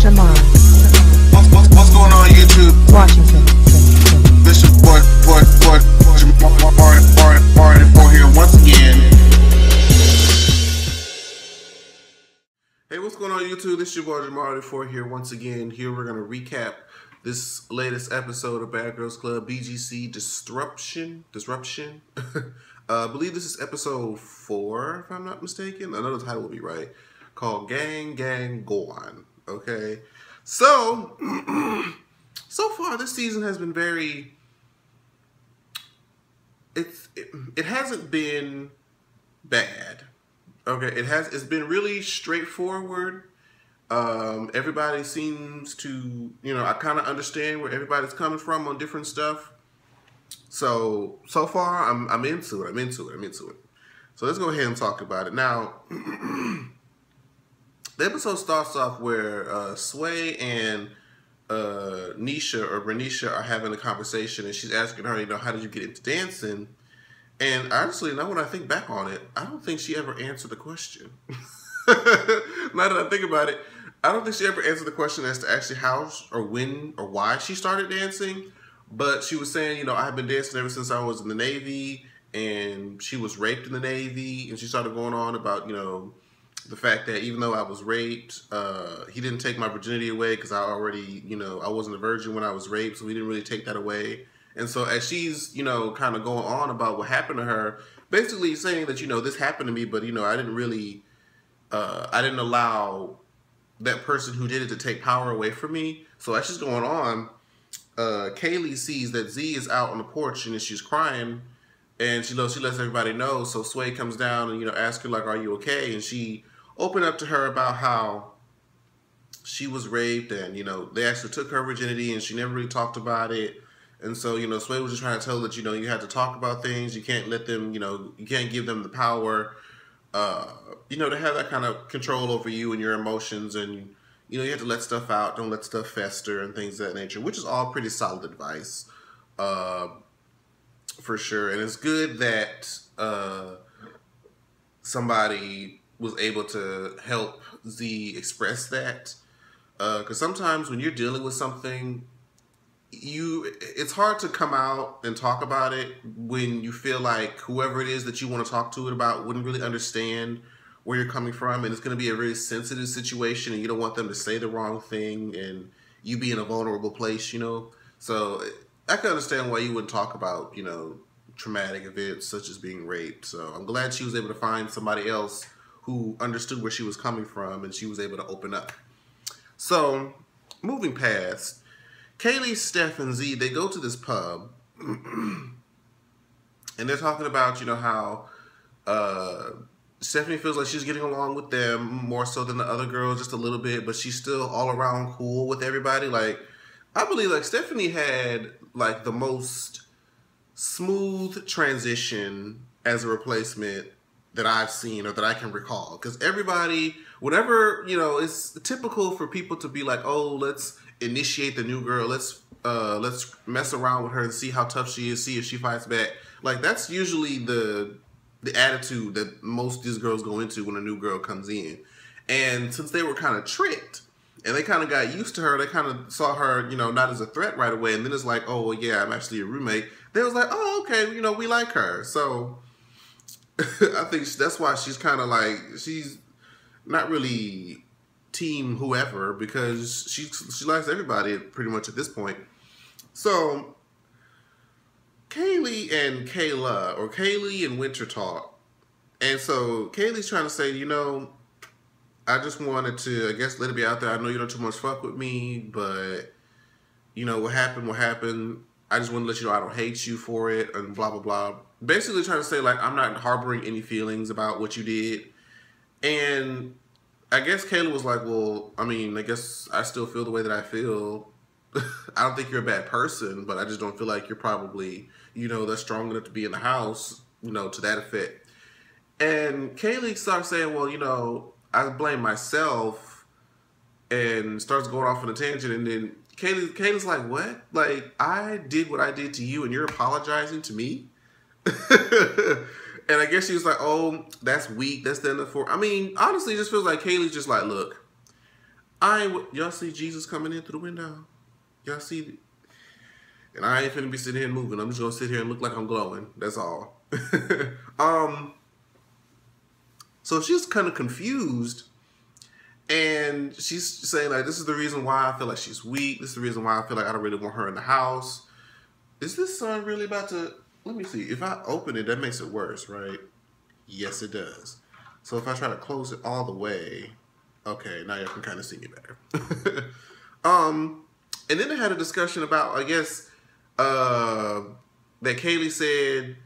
Jamar. What's going on YouTube? Washington. This is boy Jamar here once again. Hey, what's going on YouTube? This is your boy Jamar here once again. Here we're gonna recap this latest episode of Bad Girls Club BGC Disruption. I believe this is episode 4, if I'm not mistaken. I know the title will be right. Called Gang Go On. Okay, so so far this season has been very. It hasn't been bad. Okay, it's been really straightforward. Everybody seems to, I kind of understand where everybody's coming from on different stuff. So far I'm into it. So let's go ahead and talk about it now. The episode starts off where Sway and Renisha are having a conversation, and she's asking her, how did you get into dancing? And honestly, now when I think back on it, I don't think she ever answered the question. Now that I think about it, I don't think she ever answered the question as to actually how or when or why she started dancing. But she was saying, I've been dancing ever since I was in the Navy, and she was raped in the Navy, and she started going on about, the fact that even though I was raped, he didn't take my virginity away because I already, I wasn't a virgin when I was raped, so he didn't really take that away. And so as she's, kind of going on about what happened to her, basically saying that, this happened to me, but, I didn't really, I didn't allow that person who did it to take power away from me. So as she's going on, Kaylee sees that Z is out on the porch and she's crying, and she lets everybody know. So Sway comes down and, asks her, like, are you okay? And she opened up to her about how she was raped, and, they actually took her virginity and she never really talked about it. And so, Sway was just trying to tell her that, you have to talk about things. You can't let them, you can't give them the power, to have that kind of control over you and your emotions. And, you have to let stuff out. Don't let stuff fester and things of that nature, which is all pretty solid advice, for sure. And it's good that somebody was able to help Z express that. Because sometimes when you're dealing with something, it's hard to come out and talk about it when you feel like whoever it is that you want to talk to it about wouldn't really understand where you're coming from, and it's going to be a very sensitive situation, and you don't want them to say the wrong thing and you be in a vulnerable place, So I can understand why you wouldn't talk about, traumatic events such as being raped. So I'm glad she was able to find somebody else who understood where she was coming from, and she was able to open up. So moving past, Kaylee, Steph, and Z, they go to this pub, and they're talking about, how Stephanie feels like she's getting along with them more so than the other girls, just a little bit, but she's still all around cool with everybody. Like, I believe, like, Stephanie had, like, the most smooth transition as a replacement that I've seen or that I can recall. Because everybody, whenever, it's typical for people to be like, oh, let's initiate the new girl, let's mess around with her and see how tough she is, see if she fights back. Like, that's usually the attitude that most of these girls go into when a new girl comes in. And since they were kind of tricked and they kind of got used to her, they kind of saw her, not as a threat right away. And then it's like, oh, well, yeah, I'm actually a roommate. They was like, oh, okay, we like her. So I think that's why she's kind of like, she's not really team whoever, because she likes everybody pretty much at this point. So Kaylee and Kayla, or Kaylee and Winter talk. And so Kaylee's trying to say, I just wanted to, I guess, let it be out there. I know you don't too much fuck with me, but, what happened. I just want to let you know I don't hate you for it, and blah, blah, blah. Basically trying to say, like, I'm not harboring any feelings about what you did. And I guess Kayla was like, well, I mean, I guess I still feel the way that I feel. I don't think you're a bad person, but I just don't feel like you're probably, that's strong enough to be in the house, to that effect. And Kaylee starts saying, well, I blame myself, and starts going off on a tangent. And then Kaylee's like, what? Like, I did what I did to you and you're apologizing to me? And I guess she was like, oh, that's weak. That's the end of the four. I mean, honestly, it just feels like Kaylee's just like, look, Y'all see Jesus coming in through the window? Y'all see? And I ain't finna be sitting here moving. I'm just gonna sit here and look like I'm glowing. That's all. So she's kind of confused, and she's saying like, "This is the reason why I feel like she's weak. This is the reason why I feel like I don't really want her in the house." Is this sun really about to? Let me see. If I open it, that makes it worse, right? Yes, it does. So if I try to close it all the way, okay, now you can kind of see me better. And then they had a discussion about, I guess, that Kaylee said,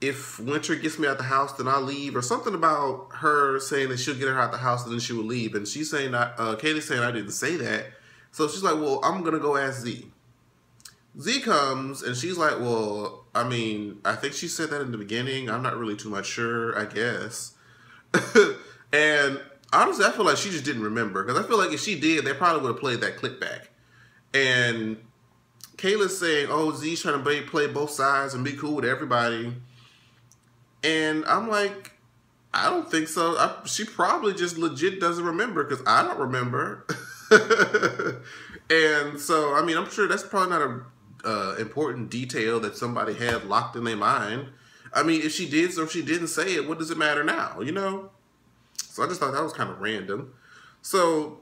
if Winter gets me out the house, then I'll leave, or something about her saying that she'll get her out the house and then she will leave. And she's saying that, Kaylee's saying I didn't say that. So she's like, well, I'm going to go ask Z. Z comes and she's like, well, I mean, I think she said that in the beginning. I'm not really too much sure, I guess. And honestly, I feel like she just didn't remember, because I feel like if she did, they probably would have played that clip back. And Kayla's saying, oh, Z's trying to play both sides and be cool with everybody. And I'm like, I don't think so. She probably just legit doesn't remember, because I don't remember. And so, I mean, I'm sure that's probably not a important detail that somebody had locked in their mind. I mean, if she did or if she didn't say it, what does it matter now, you know? So I just thought that was kind of random. So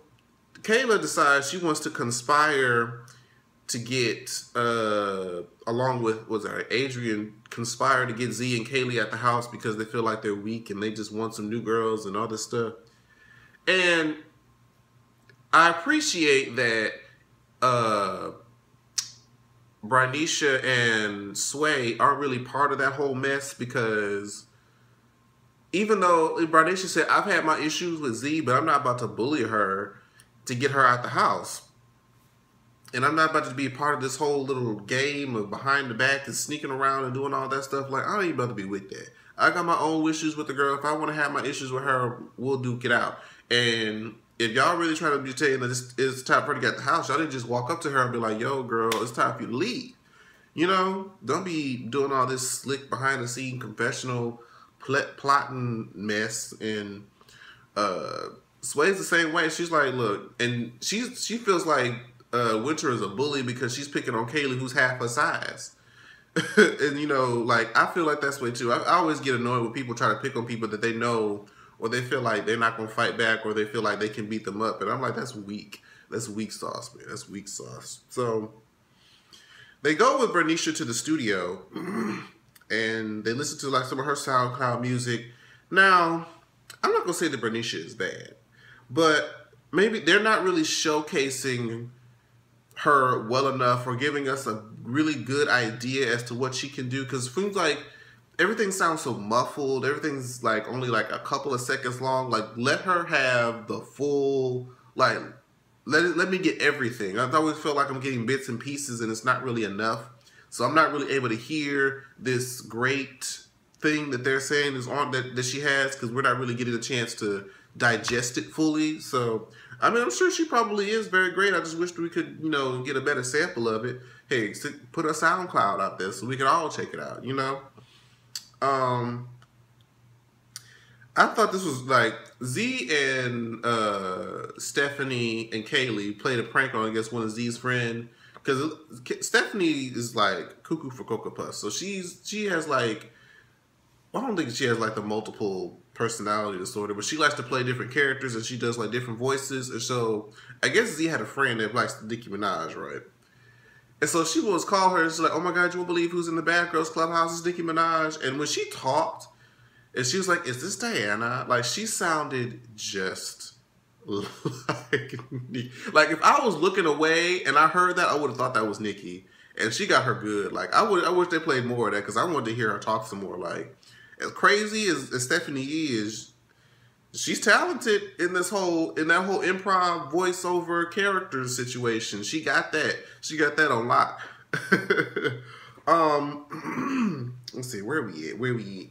Kayla decides she wants to conspire to get, along with, Adrian, conspire to get Z and Kaylee at the house because they feel like they're weak and they just want some new girls and all this stuff. And I appreciate that Branisha and Sway aren't really part of that whole mess, because even though Branisha said, I've had my issues with Z, but I'm not about to bully her to get her out the house. And I'm not about to be a part of this whole little game of behind the back and sneaking around and doing all that stuff. Like, I ain't about to be with that. I got my own issues with the girl. If I want to have my issues with her, we'll duke it out. And if y'all really trying to be saying that it's time for her to get out the house, y'all didn't just walk up to her and be like, yo, girl, it's time for you to leave. You know? Don't be doing all this slick behind the scene confessional plotting mess. And Sway's the same way. She's like, look, and she feels like Winter is a bully because she's picking on Kaylee, who's half her size. And, you know, like, I feel like that's way too. I always get annoyed when people try to pick on people that they know, or they feel like they're not going to fight back, or they feel like they can beat them up. And I'm like, that's weak. That's weak sauce, man. That's weak sauce. So they go with Bernicia to the studio, and they listen to like some of her SoundCloud music. Now, I'm not going to say that Bernicia is bad, but maybe they're not really showcasing her well enough, or giving us a really good idea as to what she can do, because it seems like everything sounds so muffled. Everything's like only like a couple of seconds long. Like, let her have the full, like, let me get everything. I always feel like I'm getting bits and pieces, and it's not really enough. So I'm not really able to hear this great thing that they're saying is on that she has, because we're not really getting a chance to digest it fully. So, I mean, I'm sure she probably is very great. I just wish we could, you know, get a better sample of it. Hey, put a SoundCloud out there so we can all check it out, you know? I thought this was like Z and Stephanie and Kaylee played a prank on, I guess, one of Z's friend, because Stephanie is like cuckoo for Cocoa Puffs. So she has like, I don't think she has like the multiple personality disorder, but she likes to play different characters and she does like different voices. And so I guess Z had a friend that likes Nicki Minaj, right? And so she was call her and she's like, oh my God, you won't believe who's in the Bad Girls Clubhouse is Nicki Minaj. And when she talked, and she was like, is this Diana? Like, she sounded just like Nicki. Like, if I was looking away and I heard that, I would have thought that was Nicki. And she got her good. Like, I wish they played more of that, because I wanted to hear her talk some more. Like, as crazy as Stephanie is, she's talented in that whole improv voiceover character situation. She got that. She got that on lock. Let's see, where we at?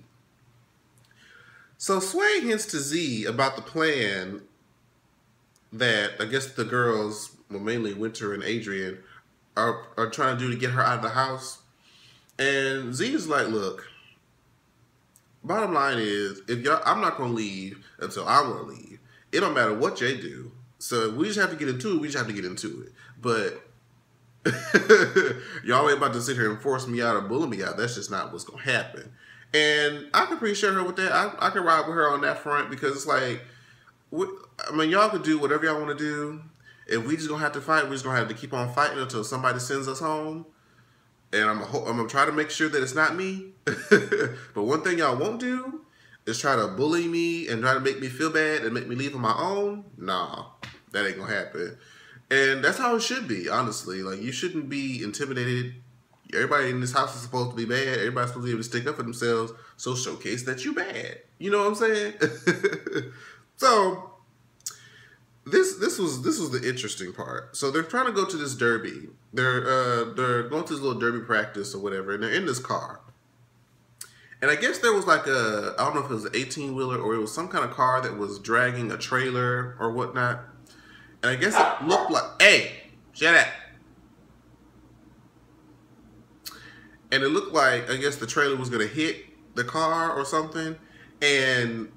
So Sway hints to Z about the plan that I guess the girls, well, mainly Winter and Adrian, are trying to do to get her out of the house. And Z is like, look, bottom line is, if y'all, I'm not gonna leave until I want to leave. It don't matter what they do. So if we just have to get into it, we just have to get into it. But y'all ain't about to sit here and force me out or bully me out. That's just not what's gonna happen. And I can appreciate her with that. I can ride with her on that front because it's like, I mean, y'all can do whatever y'all want to do. If we just gonna have to fight, we're just gonna have to keep on fighting until somebody sends us home. And I'm gonna try to make sure that it's not me. But one thing y'all won't do is try to bully me and try to make me feel bad and make me leave on my own. Nah, that ain't gonna happen. And that's how it should be, honestly. Like, you shouldn't be intimidated. Everybody in this house is supposed to be bad. Everybody's supposed to be able to stick up for themselves. So showcase that you bad. You know what I'm saying? So this was the interesting part. So they're trying to go to this derby. They're going to this little derby practice or whatever, and they're in this car. And I guess there was like I don't know if it was an 18-wheeler or it was some kind of car that was dragging a trailer or whatnot. And I guess it looked like, hey, shut up. And it looked like, I guess the trailer was going to hit the car or something. And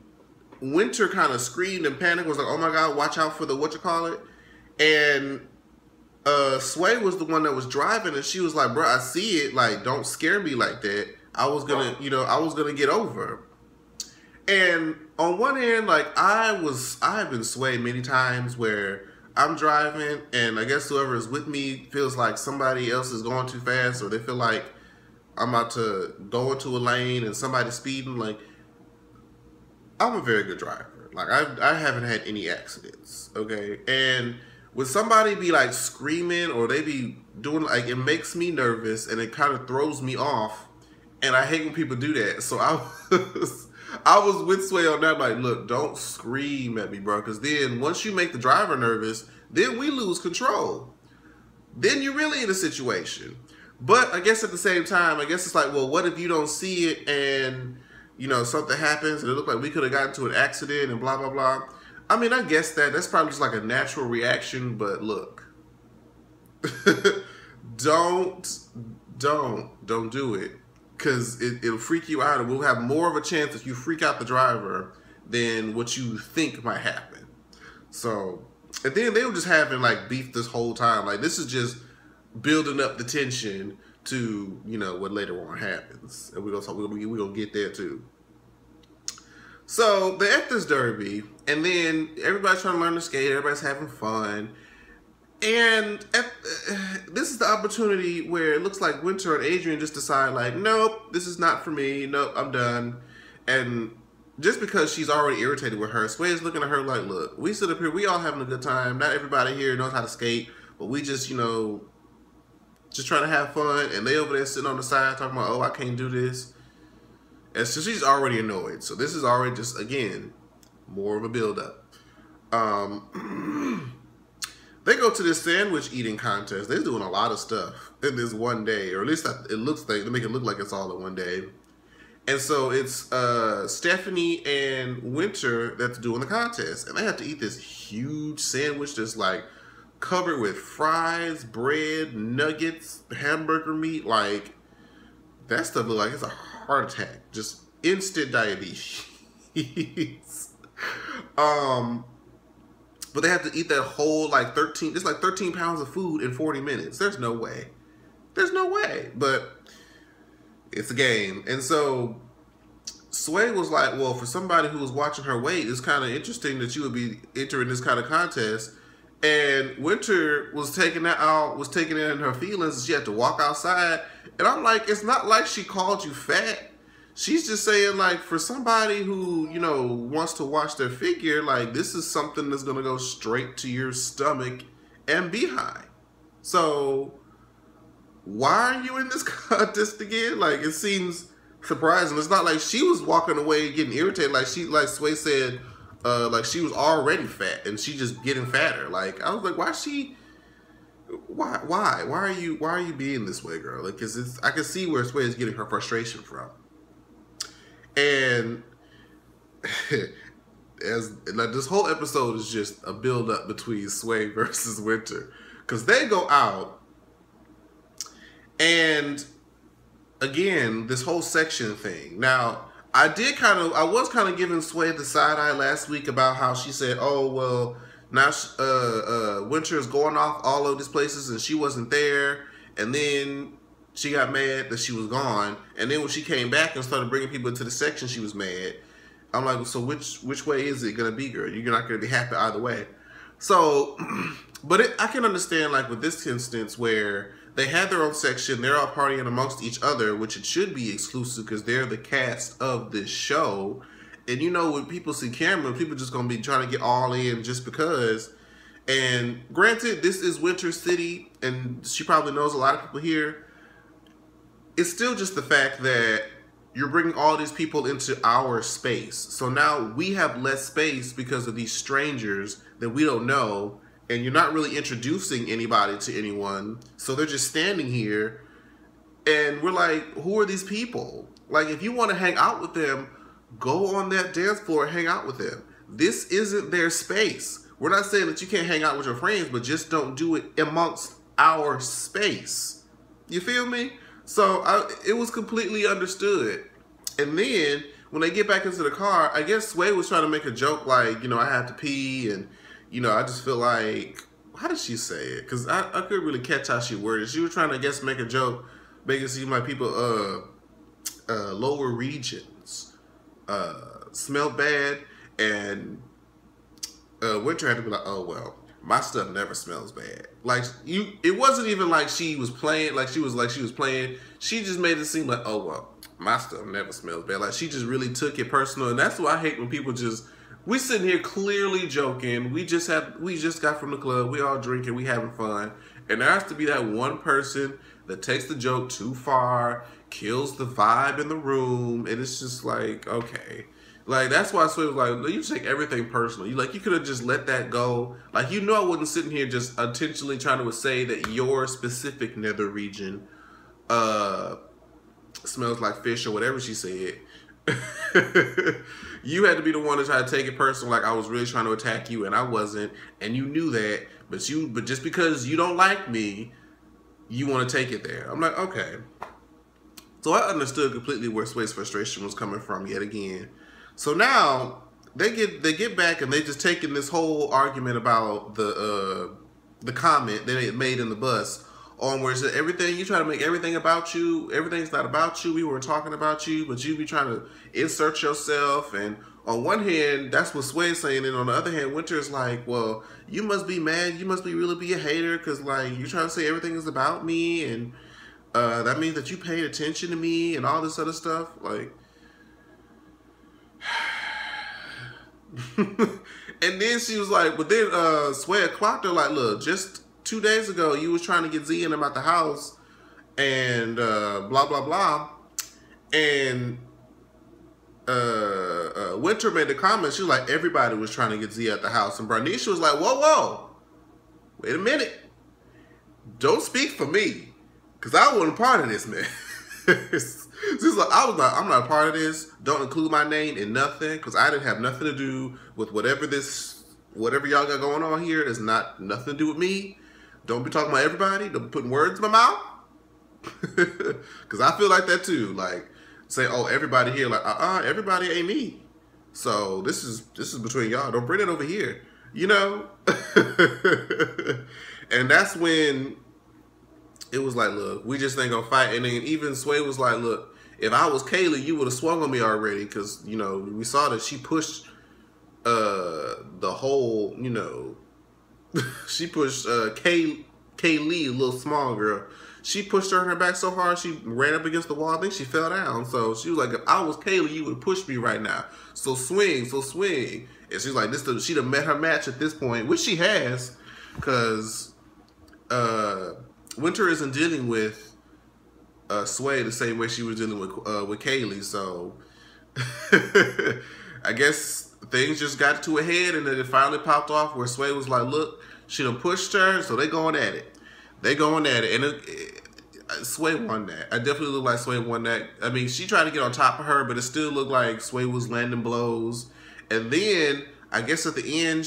Winter kind of screamed and panicked, was like, oh my God, watch out for the whatchamacallit. And Sway was the one that was driving, and she was like, bro, I see it. Like, don't scare me like that. I was going to get over. And on one hand, like, I have been swayed many times where I'm driving and I guess whoever is with me feels like somebody else is going too fast, or they feel like I'm about to go into a lane and somebody's speeding. Like, I'm a very good driver. Like, I haven't had any accidents, okay? And when somebody be like screaming or they be doing, like, it makes me nervous and it kind of throws me off, and I hate when people do that. So I was with Sway on that, like, look, don't scream at me, bro, because then once you make the driver nervous, then we lose control. Then you're really in a situation. But I guess at the same time, I guess it's like, well, what if you don't see it and, you know, something happens and it looked like we could have gotten into an accident and blah, blah, blah. I mean, I guess that's probably just like a natural reaction, but look, don't do it. Because it'll freak you out, and we'll have more of a chance if you freak out the driver than what you think might happen. So, and then they were just having like beef this whole time. Like, this is just building up the tension to, you know, what later on happens, and we're gonna get there too. So they're at this derby, and then everybody's trying to learn to skate. Everybody's having fun. And this is the opportunity where it looks like Winter and Adrian just decide, like, nope, this is not for me. Nope, I'm done. And just because she's already irritated with her, Sway is looking at her like, look, we sit up here, we all having a good time. Not everybody here knows how to skate, but we just, you know, just trying to have fun. And they over there sitting on the side talking about, oh, I can't do this. And so she's already annoyed. So this is already just, again, more of a build-up. They go to this sandwich eating contest. They're doing a lot of stuff in this one day, or at least it looks like, they make it look like it's all in one day. And so it's Stephanie and Winter that's doing the contest, and they have to eat this huge sandwich that's like covered with fries, bread, nuggets, hamburger meat. Like, that stuff look like it's a heart attack, just instant diabetes. But they have to eat that whole, like, 13 pounds of food in 40 minutes. There's no way. There's no way. But it's a game. And so Sway was like, well, for somebody who was watching her weight, it's kind of interesting that you would be entering this kind of contest. And Winter was taking it in her feelings. She had to walk outside. And I'm like, it's not like she called you fat. She's just saying, like, for somebody who, you know, wants to watch their figure, like, this is something that's going to go straight to your stomach and behind. So, why are you in this contest again? Like, it seems surprising. It's not like she was walking away getting irritated. Like Sway said, like, she was already fat and she just getting fatter. Like, I was like, why are you being this way, girl? Like, cause I can see where Sway is getting her frustration from. And like, this whole episode is just a build up between Sway versus Winter, because they go out, and again, this whole section thing. Now, I was kind of giving Sway the side eye last week about how she said, oh, well, Now Winter is going off all of these places and she wasn't there. And then she got mad that she was gone. And then when she came back and started bringing people into the section, she was mad. I'm like, so which way is it going to be, girl? You're not going to be happy either way. So, but I can understand, like, with this instance where they had their own section, they're all partying amongst each other, which it should be exclusive because they're the cast of this show. And you know, when people see Cameron, people just going to be trying to get all in just because. And granted, this is Winter City, and she probably knows a lot of people here. It's still just the fact that you're bringing all these people into our space. So now we have less space because of these strangers that we don't know, and you're not really introducing anybody to anyone. So they're just standing here, and we're like, who are these people? Like, if you want to hang out with them, go on that dance floor and hang out with them. This isn't their space. We're not saying that you can't hang out with your friends, but just don't do it amongst our space. You feel me? So it was completely understood. And then when they get back into the car, I guess Sway was trying to make a joke like, you know, I have to pee, and, you know, I just feel like, how did she say it? Because I couldn't really catch how she worded it. She was trying to, I guess, make a joke, make it seem like people, lower regions smell bad, and Winter had to be like, oh, well, my stuff never smells bad. Like, it wasn't even like she was playing, like she was playing. She just made it seem like, oh, well, my stuff never smells bad. Like, she just really took it personal. And that's what I hate when people just, we sitting here clearly joking. We just got from the club. We all drinking. We having fun. And there has to be that one person that takes the joke too far, kills the vibe in the room. And it's just like, okay. Like, that's why I sort of like, you take everything personal. You could have just let that go. Like, you know, I wasn't sitting here just intentionally trying to say that your specific nether region smells like fish or whatever she said. You had to be the one to try to take it personal, like I was really trying to attack you, and I wasn't, and you knew that. But just because you don't like me, you want to take it there. I'm like, okay. So I understood completely where Sway's frustration was coming from yet again. So now they get back and they just taking this whole argument about the comment they made in the bus on where it said everything, you try to make everything about you. Everything's not about you. We were talking about you, but you be trying to insert yourself. And on one hand, that's what Sway's saying, and on the other hand, Winter is like, well, you must be mad. You must really be a hater because, like, you're trying to say everything is about me, and that means that you paid attention to me and all this other stuff. Like, and then she was like, but then Sway clocked her like, look, just 2 days ago you was trying to get Z and him out the house and blah blah blah, and Winter made the comment, she was like, everybody was trying to get Z out the house, and Bernicia was like, whoa, wait a minute, don't speak for me, because I wasn't part of this, man. She's like, I'm not a part of this. Don't include my name in nothing, because I didn't have nothing to do with whatever y'all got going on here. It's nothing to do with me. Don't be talking about everybody. Don't be putting words in my mouth. Because I feel like that too. Like, say, oh, everybody here, like, everybody ain't me. So this is between y'all. Don't bring it over here. You know? And that's when it was like, look, we just ain't gonna fight. And then even Sway was like, look, if I was Kaylee, you would have swung on me already, because, you know, we saw that she pushed the whole, you know, she pushed Kaylee, a little small girl. She pushed her in her back so hard she ran up against the wall. I think she fell down. So she was like, if I was Kaylee, you would push me right now. So swing. And she's like, she'd have met her match at this point, which she has, because Winter isn't dealing with Sway the same way she was dealing with Kaylee. So I guess things just got to a head, and then it finally popped off where Sway was like, look, she done pushed her, so they going at it. And Sway won that. I definitely look like Sway won that. I mean, she tried to get on top of her, but it still looked like Sway was landing blows. And then, I guess at the end,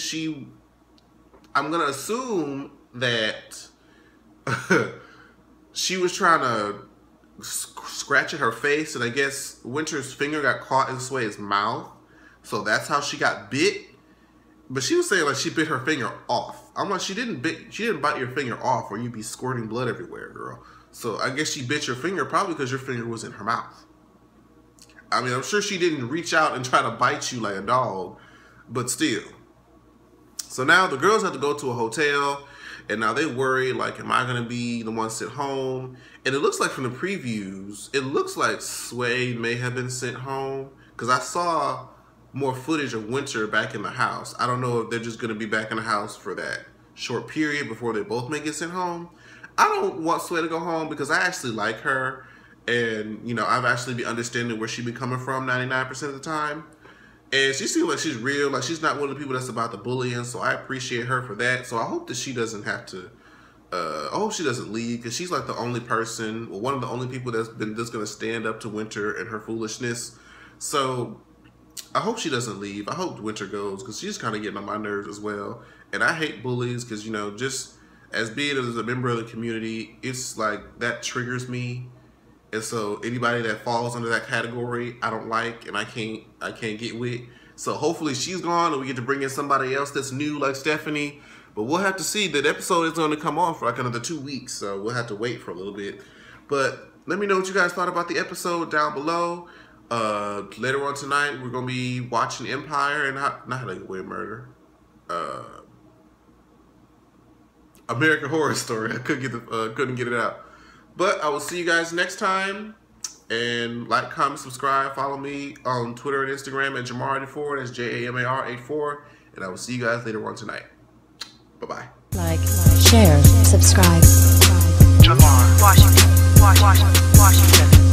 I'm going to assume that she was trying to scratch at her face, and I guess Winter's finger got caught in Sway's mouth. So that's how she got bit. But she was saying like she bit her finger off. I'm like, she didn't bite your finger off, or you'd be squirting blood everywhere, girl. So I guess she bit your finger probably because your finger was in her mouth. I mean, I'm sure she didn't reach out and try to bite you like a dog, but still. So now the girls have to go to a hotel, and now they worry, like, am I going to be the one sent home? And it looks like from the previews, it looks like Sway may have been sent home, because I saw more footage of Winter back in the house. I don't know if they're just going to be back in the house for that short period before they both may get sent home. I don't want Sway to go home because I actually like her, and, you know, I've actually been understanding where she's been coming from 99% of the time. And she seems like she's real, like she's not one of the people that's about the bullying, so I appreciate her for that. So I hope that she doesn't have to, I hope she doesn't leave, because she's like the only person, or one of the only people that's going to stand up to Winter and her foolishness. So I hope she doesn't leave. I hope Winter goes, because she's kind of getting on my nerves as well. And I hate bullies, because, you know, just as being as a member of the community, it's like that triggers me. And so anybody that falls under that category, I don't like, and I can't get with. So hopefully she's gone, and we get to bring in somebody else that's new, like Stephanie. But we'll have to see. That episode is going to come on for like another 2 weeks, so we'll have to wait for a little bit. But let me know what you guys thought about the episode down below. Later on tonight, we're going to be watching Empire and not How to Get Away with Murder. American Horror Story. I couldn't get it out. But I will see you guys next time. And like, comment, subscribe, follow me on Twitter and Instagram at Jamar84. That's JAMAR84. And I will see you guys later on tonight. Bye-bye. Like, share, subscribe. Jamar, Washington.